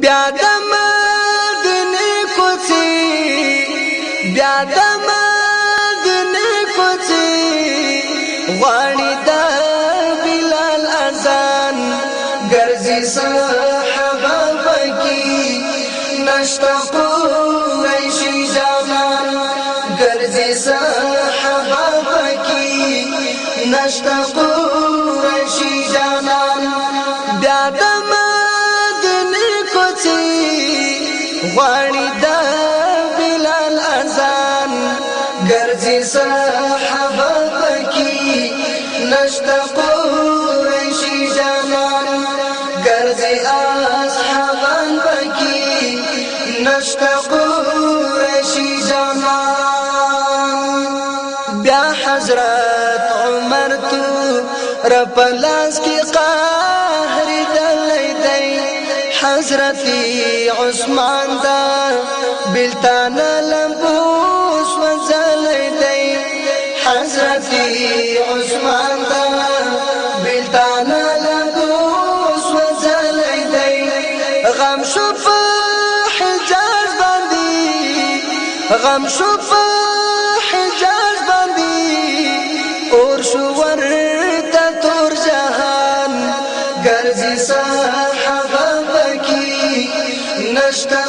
بیا د مدینه کوڅې بیا د مدینه کوڅې غواړي د بلال اذان ګرځي صحابه پکې نشته قریشي جانان ګرځي صحابه پکې نشته قریشي جانان بیا د مدینه کوڅې غواړي د بلال اذان ګرځي صحابه پکې نشته قریشي جانان ګرځي اصحابان پکې نشته قریشي جانان بیا حضرت عمر تو رپلاس کی قهر دلی دی حضرت عثمان دا بلتان لمبوس وزلی دی حضرت عثمان دا بلتان لمبوس وزلی دی غم شو په حجاز باندې غم شو په حجاز باندې اور شو ورته تور جهان ګرځي صحابه پکې نشته